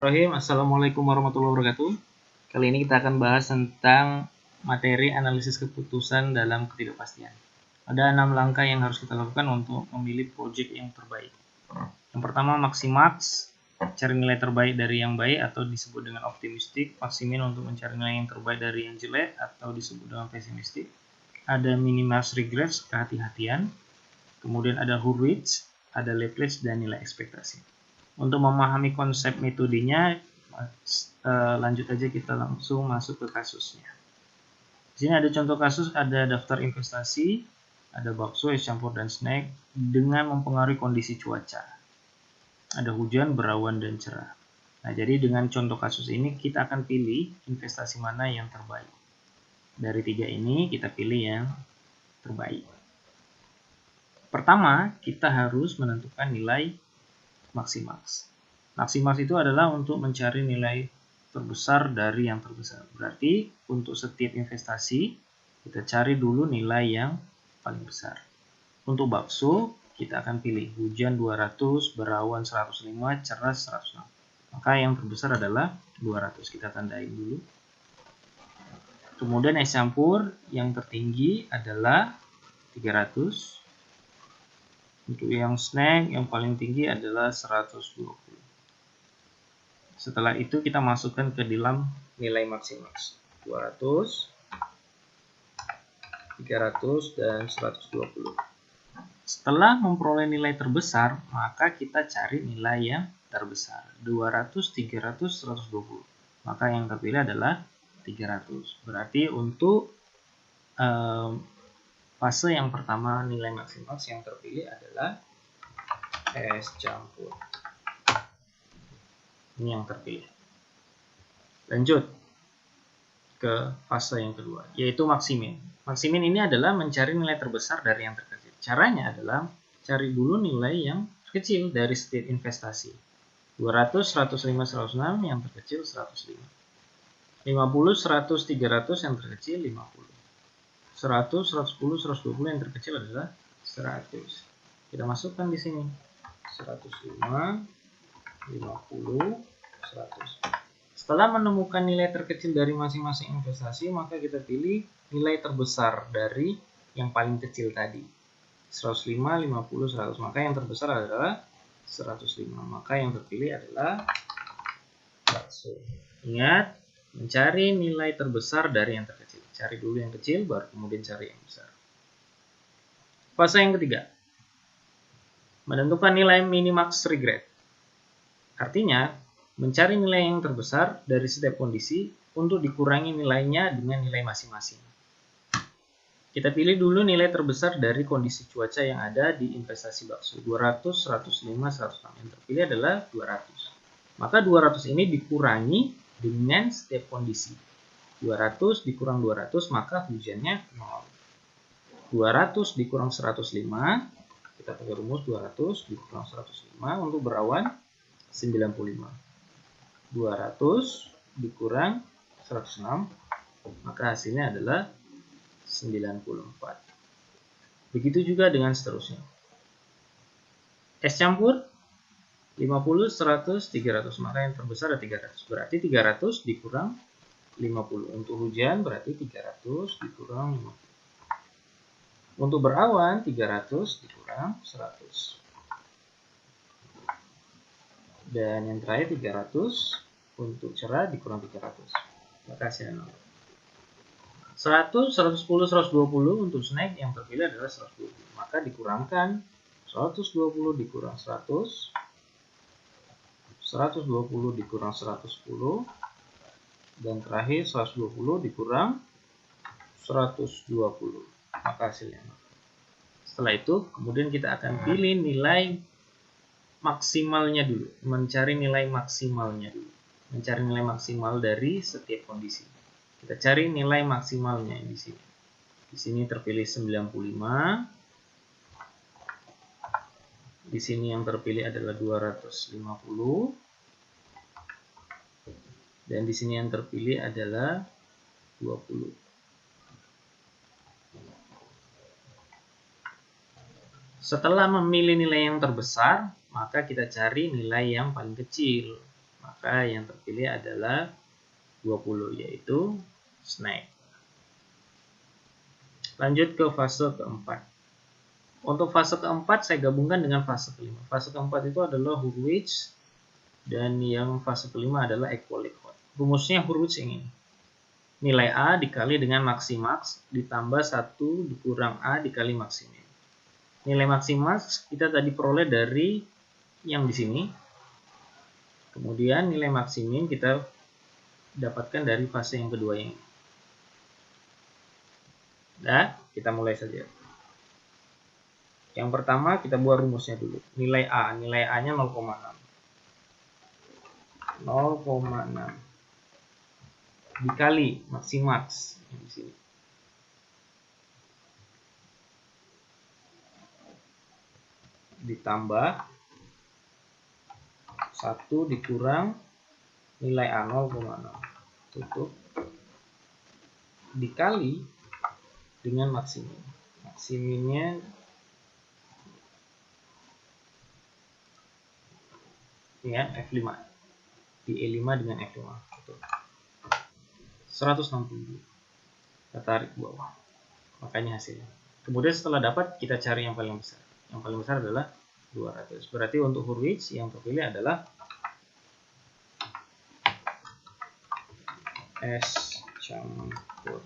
Assalamualaikum warahmatullahi wabarakatuh. Kali ini kita akan bahas tentang materi analisis keputusan dalam ketidakpastian. Ada 6 langkah yang harus kita lakukan untuk memilih project yang terbaik. Yang pertama, maximax, cari nilai terbaik dari yang baik atau disebut dengan optimistik. Maximin untuk mencari nilai yang terbaik dari yang jelek atau disebut dengan pesimistik. Ada minimax regrets, kehati-hatian. Kemudian ada Hurwitz, ada leverage, dan nilai ekspektasi. Untuk memahami konsep metodenya, lanjut aja kita langsung masuk ke kasusnya. Di sini ada contoh kasus, ada daftar investasi, ada bakso, es campur, dan snack dengan mempengaruhi kondisi cuaca. Ada hujan, berawan, dan cerah. Nah, jadi dengan contoh kasus ini kita akan pilih investasi mana yang terbaik. Dari 3 ini kita pilih yang terbaik. Pertama, kita harus menentukan nilai maximax. Maximax itu adalah untuk mencari nilai terbesar dari yang terbesar. Berarti untuk setiap investasi kita cari dulu nilai yang paling besar. Untuk bakso kita akan pilih hujan 200, berawan 105, cerah 106. Maka yang terbesar adalah 200. Kita tandain dulu. Kemudian es campur yang tertinggi adalah 300. Untuk yang snack yang paling tinggi adalah 120. Setelah itu kita masukkan ke dalam nilai maximax 200, 300, dan 120. Setelah memperoleh nilai terbesar, maka kita cari nilai yang terbesar 200, 300, 120. Maka yang terpilih adalah 300. Berarti untuk fase yang pertama nilai maximax yang terpilih adalah es campur. Ini yang terpilih. Lanjut ke fase yang kedua, yaitu maximin. Maximin ini adalah mencari nilai terbesar dari yang terkecil. Caranya adalah cari dulu nilai yang terkecil dari setiap investasi. 200, 105, 106, yang terkecil 105. 50, 100, 300, yang terkecil 50. 100, 110, 120, yang terkecil adalah 100. Kita masukkan di sini 105, 50, 100. Setelah menemukan nilai terkecil dari masing-masing investasi, maka kita pilih nilai terbesar dari yang paling kecil tadi. 105, 50, 100. Maka yang terbesar adalah 105. Maka yang terpilih adalah bakso. Ingat, mencari nilai terbesar dari yang terkecil. Cari dulu yang kecil, baru kemudian cari yang besar. Fase yang ketiga, menentukan nilai minimax regret. Artinya, mencari nilai yang terbesar dari setiap kondisi untuk dikurangi nilainya dengan nilai masing-masing. Kita pilih dulu nilai terbesar dari kondisi cuaca yang ada di investasi bakso. 200, 105, 106. Yang terpilih adalah 200. Maka 200 ini dikurangi dengan setiap kondisi. 200 dikurang 200, maka hujannya 0. 200 dikurang 105, kita pakai rumus 200 dikurang 105, untuk berawan 95. 200 dikurang 106, maka hasilnya adalah 94. Begitu juga dengan seterusnya. Es campur 50, 100, 300, maka yang terbesar ada 300. Berarti 300 dikurang 50. Untuk hujan berarti 300 dikurang 50. Untuk berawan 300 dikurang 100. Dan yang terakhir 300 untuk cerah dikurang 300. Maka hasilnya 0. 100, 110, 120 untuk snack yang terpilih adalah 120. Maka dikurangkan 120 dikurang 100. 120 dikurang 110. Dan terakhir 120 dikurang 120. Maka hasilnya 0. Setelah itu kemudian kita akan pilih nilai maksimalnya dulu, mencari nilai maksimalnya dulu, mencari nilai maksimal dari setiap kondisi. Kita cari nilai maksimalnya di sini. Di sini terpilih 95. Di sini yang terpilih adalah 250. Dan di sini yang terpilih adalah 20. Setelah memilih nilai yang terbesar, maka kita cari nilai yang paling kecil. maka yang terpilih adalah 20, yaitu snack. Lanjut ke fase keempat. Untuk fase keempat saya gabungkan dengan fase kelima. Fase keempat itu adalah Hurwitz, dan yang fase kelima adalah equal-equal. Rumusnya Hurwitz yang ini. Nilai A dikali dengan maksimax ditambah 1 dikurang A dikali maksimin. Nilai maksimax kita tadi peroleh dari yang di sini. Kemudian nilai maksimin kita dapatkan dari fase yang kedua ini. Nah, kita mulai saja. Yang pertama kita buat rumusnya dulu. Nilai A-nya 0,6. 0,6 dikali maksimax yang di sini. Ditambah 1 dikurang nilai A 0,6 tutup dikali dengan maksimin. Maksiminnya ya F5. Di E5 dengan F5. Tutup. 160. Kita tarik ke bawah. Makanya hasilnya. Kemudian setelah dapat kita cari yang paling besar. Yang paling besar adalah 200. Berarti untuk Hurwitz yang terpilih adalah S campur.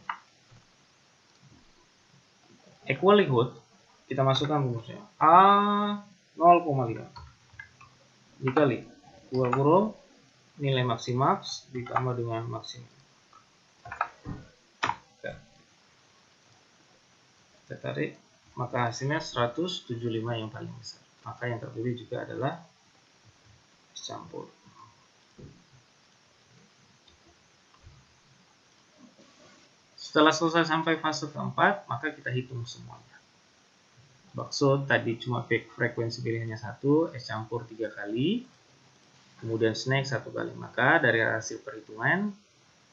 Equal-equal kita masukkan rumusnya. A 0,5 dikali 2 kurung nilai maksimax ditambah dengan maksimum. Kita tarik, maka hasilnya 175 yang paling besar. Maka yang terpilih juga adalah S campur. Setelah selesai sampai fase keempat, maka kita hitung semuanya. Bakso tadi cuma frekuensi pilihannya 1, S campur 3 kali, kemudian snack 1 kali. Maka dari hasil perhitungan,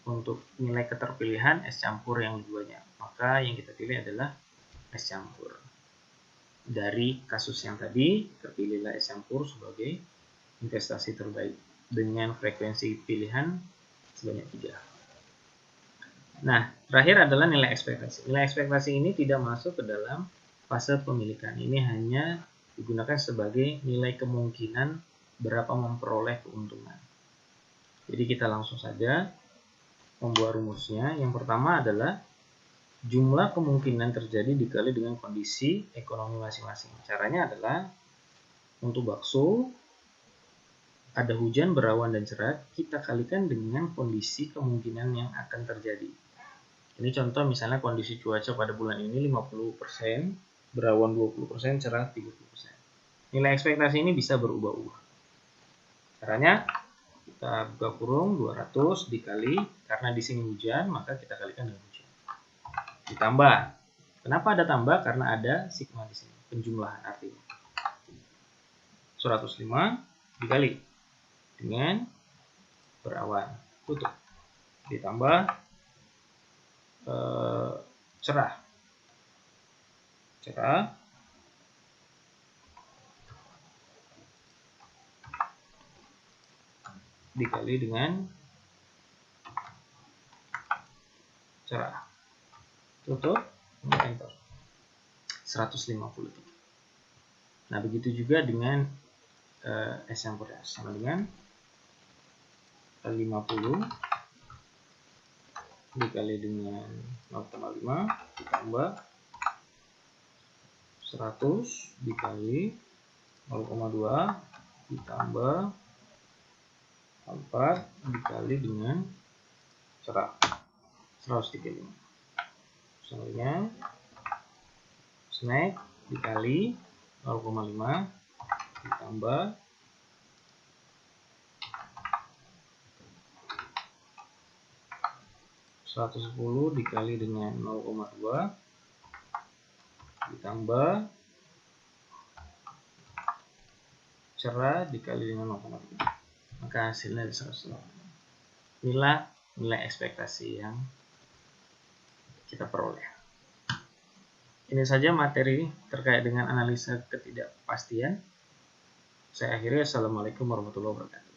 untuk nilai keterpilihan S campur yang keduanya, maka yang kita pilih adalah S campur. Dari kasus yang tadi, terpilihlah S campur sebagai investasi terbaik dengan frekuensi pilihan sebanyak 3. Nah, terakhir adalah nilai ekspektasi. Nilai ekspektasi ini tidak masuk ke dalam fase pemilikan. Ini hanya digunakan sebagai nilai kemungkinan berapa memperoleh keuntungan. Jadi kita langsung saja membuat rumusnya. Yang pertama adalah jumlah kemungkinan terjadi dikali dengan kondisi ekonomi masing-masing. Caranya adalah untuk bakso ada hujan, berawan, dan cerah, kita kalikan dengan kondisi kemungkinan yang akan terjadi. Ini contoh misalnya kondisi cuaca pada bulan ini 50%, berawan 20%, cerah 30%. Nilai ekspektasi ini bisa berubah-ubah. Caranya kita buka kurung 200 dikali, karena di sini hujan, maka kita kalikan dengan hujan. Ditambah. Kenapa ada tambah? Karena ada sigma di sini, penjumlahan artinya. 105 dikali dengan berawan, tutup. Ditambah cerah dikali dengan cerah, tutup, enter. 153. Nah, begitu juga dengan S campur sama dengan 50 dikali dengan 0,5 ditambah 100 dikali 0,2 ditambah 4 dikali dengan cerah 135. Selanjutnya snack dikali 0,5 ditambah 110 dikali dengan 0,2 ditambah cerah dikali dengan 0,3. Maka hasilnya 180. Inilah nilai ekspektasi yang kita peroleh. Ini saja materi terkait dengan analisa ketidakpastian. Saya akhiri. Assalamualaikum warahmatullahi wabarakatuh.